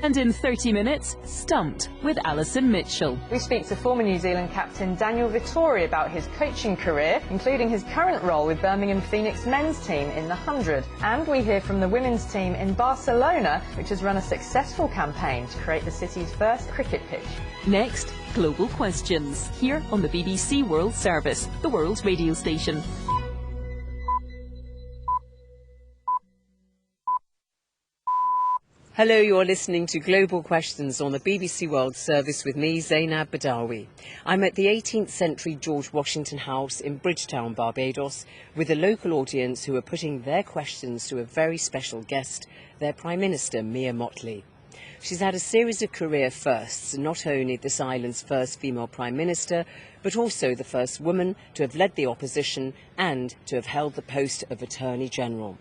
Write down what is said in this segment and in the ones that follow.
And in 30 minutes, Stumped with Alison Mitchell. We speak to former New Zealand captain Daniel Vittori about his coaching career, including his current role with Birmingham Phoenix men's team in the 100. And we hear from the women's team in Barcelona, which has run a successful campaign to create the city's first cricket pitch. Next, Global Questions, here on the BBC World Service, the world's radio station. Hello, you're listening to Global Questions on the BBC World Service with me, Zainab Badawi. I'm at the 18th century George Washington House in Bridgetown, Barbados, with a local audience who are putting their questions to a very special guest, their Prime Minister, Mia Mottley. She's had a series of career firsts, not only this island's first female Prime Minister, but also the first woman to have led the opposition and to have held the post of Attorney General.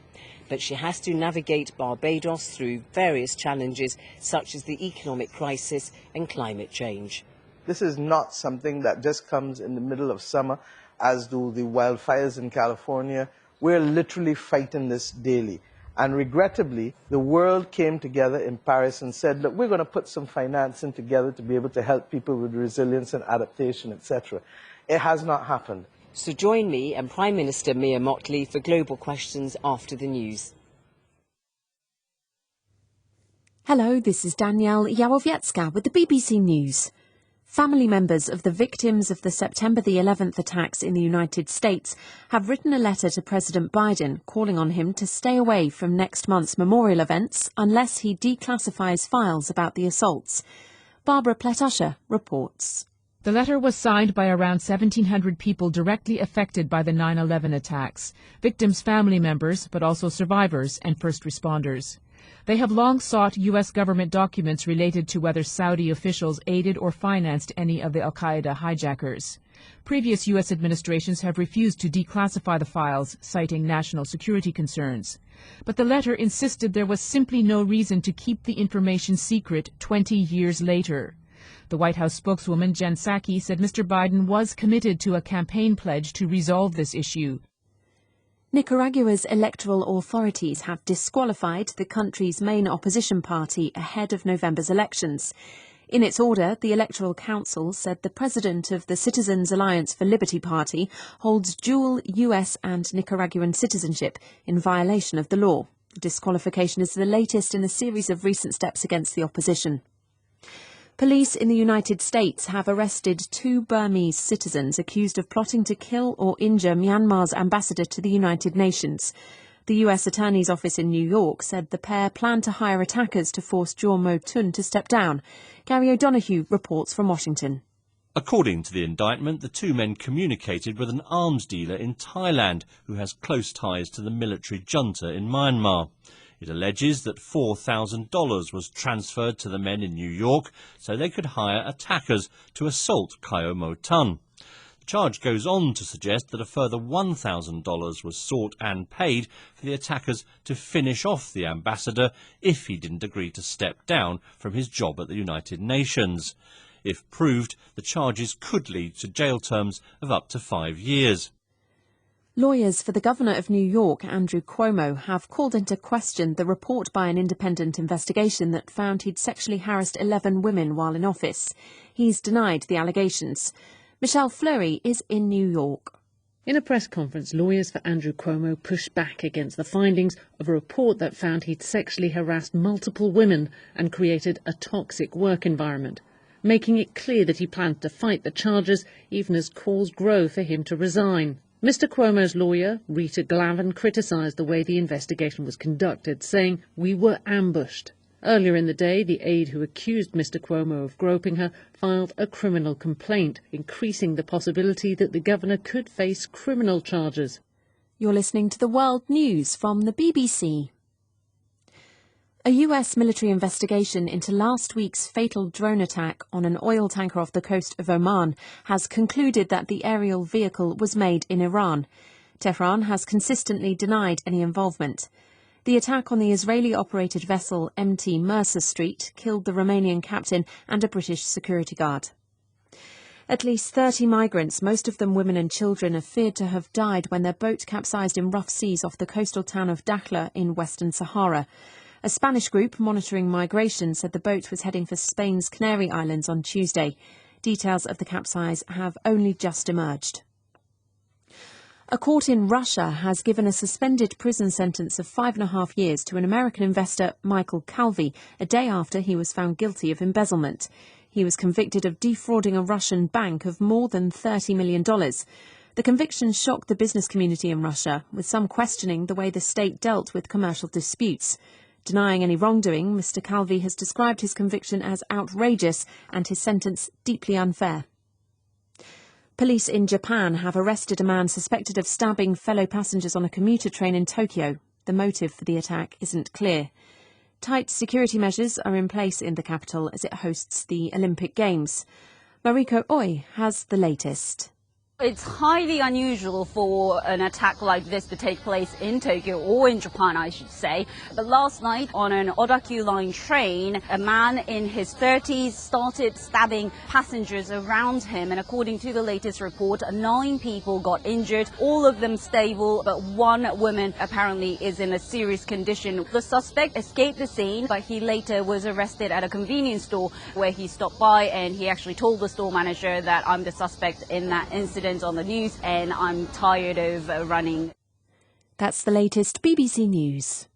But she has to navigate Barbados through various challenges such as the economic crisis and climate change. This is not something that just comes in the middle of summer, as do the wildfires in California. We're literally fighting this daily. And regrettably, the world came together in Paris and said, look, we're going to put some financing together to be able to help people with resilience and adaptation, etc. It has not happened. So join me and Prime Minister Mia Mottley for Global Questions after the news. Hello, this is Danielle Jałowiecka with the BBC News. Family members of the victims of the September the 11th attacks in the United States have written a letter to President Biden calling on him to stay away from next month's memorial events unless he declassifies files about the assaults. Barbara Pletusher reports. The letter was signed by around 1,700 people directly affected by the 9/11 attacks, victims' family members, but also survivors and first responders. They have long sought U.S. government documents related to whether Saudi officials aided or financed any of the al-Qaeda hijackers. Previous U.S. administrations have refused to declassify the files, citing national security concerns. But the letter insisted there was simply no reason to keep the information secret 20 years later. The White House spokeswoman Jen Psaki said Mr. Biden was committed to a campaign pledge to resolve this issue. Nicaragua's electoral authorities have disqualified the country's main opposition party ahead of November's elections. In its order, the Electoral Council said the president of the Citizens Alliance for Liberty Party holds dual US and Nicaraguan citizenship in violation of the law. The disqualification is the latest in a series of recent steps against the opposition. Police in the United States have arrested 2 Burmese citizens accused of plotting to kill or injure Myanmar's ambassador to the United Nations. The U.S. Attorney's Office in New York said the pair planned to hire attackers to force Jaw Mo Tun to step down. Gary O'Donoghue reports from Washington. According to the indictment, the 2 men communicated with an arms dealer in Thailand who has close ties to the military junta in Myanmar. It alleges that $4,000 was transferred to the men in New York so they could hire attackers to assault Kyaw Moe Tun. The charge goes on to suggest that a further $1,000 was sought and paid for the attackers to finish off the ambassador if he didn't agree to step down from his job at the United Nations. If proved, the charges could lead to jail terms of up to 5 years. Lawyers for the Governor of New York, Andrew Cuomo, have called into question the report by an independent investigation that found he'd sexually harassed 11 women while in office. He's denied the allegations. Michelle Fleury is in New York. In a press conference, lawyers for Andrew Cuomo pushed back against the findings of a report that found he'd sexually harassed multiple women and created a toxic work environment, making it clear that he planned to fight the charges even as calls grow for him to resign. Mr. Cuomo's lawyer, Rita Glavin, criticised the way the investigation was conducted, saying, "We were ambushed." Earlier in the day, the aide who accused Mr. Cuomo of groping her filed a criminal complaint, increasing the possibility that the governor could face criminal charges. You're listening to the World News from the BBC. A US military investigation into last week's fatal drone attack on an oil tanker off the coast of Oman has concluded that the aerial vehicle was made in Iran. Tehran has consistently denied any involvement. The attack on the Israeli-operated vessel MT Mercer Street killed the Romanian captain and a British security guard. At least 30 migrants, most of them women and children, are feared to have died when their boat capsized in rough seas off the coastal town of Dakhla in Western Sahara. A Spanish group monitoring migration said the boat was heading for Spain's Canary Islands on Tuesday. Details of the capsize have only just emerged. A court in Russia has given a suspended prison sentence of 5.5 years to an American investor, Michael Calvi, a day after he was found guilty of embezzlement. He was convicted of defrauding a Russian bank of more than $30 million. The conviction shocked the business community in Russia, with some questioning the way the state dealt with commercial disputes. Denying any wrongdoing, Mr. Calvi has described his conviction as outrageous and his sentence deeply unfair. Police in Japan have arrested a man suspected of stabbing fellow passengers on a commuter train in Tokyo. The motive for the attack isn't clear. Tight security measures are in place in the capital as it hosts the Olympic Games. Mariko Oi has the latest. It's highly unusual for an attack like this to take place in Tokyo, or in Japan, I should say. But last night on an Odakyu Line train, a man in his 30s started stabbing passengers around him. And according to the latest report, 9 people got injured, all of them stable, but one woman apparently is in a serious condition. The suspect escaped the scene, but he later was arrested at a convenience store where he stopped by, and he actually told the store manager that I'm the suspect in that incident on the news and I'm tired of running. That's the latest BBC News.